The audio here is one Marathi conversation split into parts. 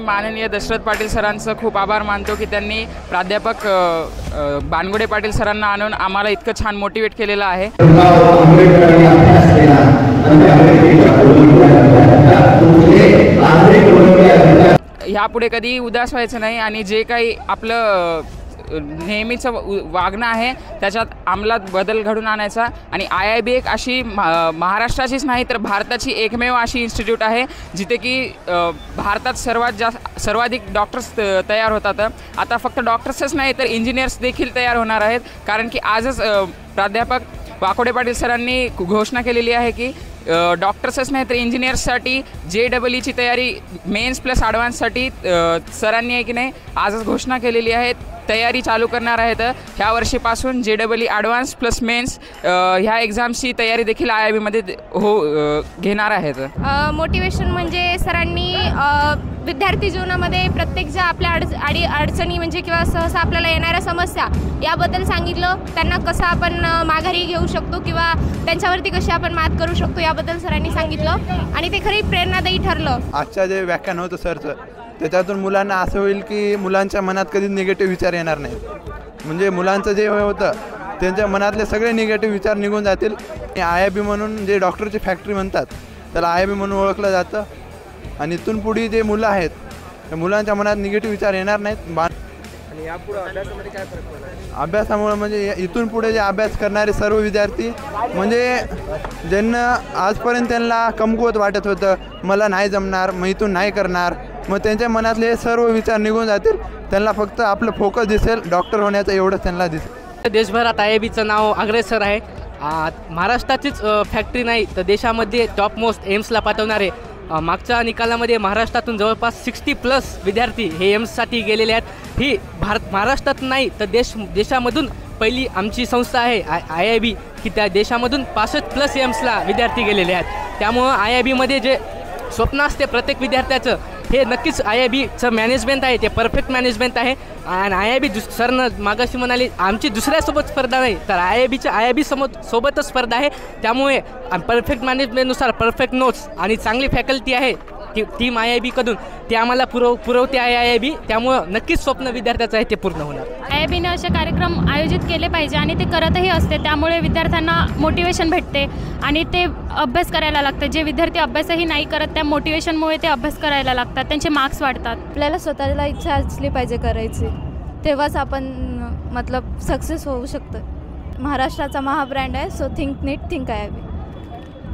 मी माननीय दशरथ पाटील सरांचं खूप आभार मानतो की त्यांनी प्राध्यापक बानगुडे पाटील सरांना आणून आम्हाला इतकं छान मोटिवेट केलेलं आहे। ह्यापुढे कधी उदास व्हायचं नाही आणि जे काही आपलं नेहमीचं वागणं आहे त्याच्यात अंमलात बदल घडून आणायचा। आणि IIB एक अशी महाराष्ट्राचीच नाही तर भारताची एकमेव अशी इन्स्टिट्यूट आहे जिथे की भारतात सर्वाधिक डॉक्टर्स तयार होतात। आता फक्त डॉक्टर्सच नाही तर इंजिनियर्स देखील तयार होणार आहेत, कारण की आजच प्राध्यापक वाकोडे पाटील सरांनी घोषणा केलेली आहे की डॉक्टर्सच नाही तर इंजिनियर्ससाठी JEE ची तयारी मेन्स प्लस ॲडव्हान्ससाठी सरांनी आहे की नाही आजच घोषणा केलेली आहे, तयारी चालू करणार आहेत। ह्या वर्षीपासून JEE ॲडव्हान्स प्लस मेन्स ह्या एक्झामची तयारी देखील IIB मध्ये घेणार आहेत। मोटिवेशन म्हणजे सरांनी विद्यार्थी जीवनामध्ये प्रत्येक ज्या आपल्या अडचणी म्हणजे किंवा सहसा आपल्याला येणाऱ्या समस्या याबद्दल सांगितलं, त्यांना कसं आपण माघारी घेऊ शकतो किंवा त्यांच्यावरती कशी आपण मात करू शकतो याबद्दल सरांनी सांगितलं आणि ते खरी प्रेरणादायी ठरलं। आजचं जे व्याख्यान होतं सरचं त्याच्यातून मुलांना असं होईल की मुलांच्या मनात कधीच निगेटिव्ह विचार येणार नाही, म्हणजे मुलांचं जे होतं त्यांच्या मनातले सगळे निगेटिव्ह विचार निघून जातील। IIB म्हणून जे डॉक्टरची फॅक्टरी म्हणतात त्याला IIB म्हणून ओळखलं जातं आणि इथून पुढे जे मुलं आहेत त्या मुलांच्या मनात निगेटिव्ह विचार येणार नाहीत। आणि यापुढे अभ्यासामध्ये काय फरक पडला? अभ्यासामुळे म्हणजे इथून पुढे जे अभ्यास करणारे सर्व विद्यार्थी म्हणजे ज्यांना आजपर्यंत त्यांना कमकुवत वाटत होतं मला नाही जमणार मग इथून नाही करणार, मग त्यांच्या मनातले सर्व विचार निघून जातील, त्यांना फक्त आपलं फोकस दिसेल डॉक्टर होण्याचं एवढंच त्यांना दिसेल। देशभरात IIBचं नाव अग्रेसर आहे। महाराष्ट्राचीच फॅक्टरी नाही तर देशामध्ये टॉप मोस्ट एम्सला पाठवणारे मागच्या निकालामध्ये महाराष्ट्रातून जवळपास 60+ विद्यार्थी हे एम्ससाठी गेलेले आहेत। ही महाराष्ट्रात नाही तर देशामधून पहिली आमची संस्था आहे IIB की त्या देशामधून 65+ एम्सला विद्यार्थी गेलेले आहेत। त्यामुळं IIBमध्ये जे स्वप्न असते प्रत्येक विद्यार्थ्याचं हे नक्कीच IIBचं मॅनेजमेंट आहे ते परफेक्ट मॅनेजमेंट आहे। आणि IIB सरनं मागाशी म्हणाले आमची दुसऱ्यासोबत स्पर्धा नाही तर IIBच्या सोबतच स्पर्धा आहे। त्यामुळे परफेक्ट मॅनेजमेंटनुसार परफेक्ट नोट्स आणि चांगली फॅकल्टी आहे टीम IIBकडून ते आम्हाला पुरवते आहे IIB, त्यामुळं नक्कीच स्वप्न विद्यार्थ्याचं आहे ते पूर्ण होणार। IIBने असे कार्यक्रम आयोजित केले पाहिजे आणि ते करतही असते, त्यामुळे विद्यार्थ्यांना मोटिवेशन भेटते आणि ते अभ्यास करायला लागतात। जे विद्यार्थी अभ्यासही नाही करत त्या मोटिवेशनमुळे ते अभ्यास करायला लागतात, त्यांचे मार्क्स वाढतात। आपल्याला स्वतःला इच्छा असली पाहिजे करायची, तेव्हाच आपण मतलब सक्सेस होऊ शकतो। महाराष्ट्राचा महाब्रँड आहे, सो थिंक नीट थिंक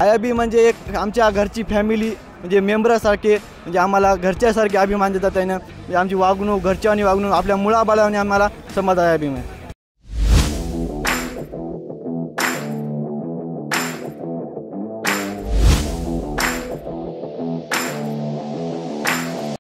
IIB म्हणजे एक आमच्या घरची फॅमिली म्हणजे मेंबरसारखे, म्हणजे आम्हाला घरच्यासारखे अभिमान देतात त्यानं, म्हणजे आमची वागणूक घरच्यावानी वागणूक आपल्या मुळाबाळाने आम्हाला समज IIB मध्ये।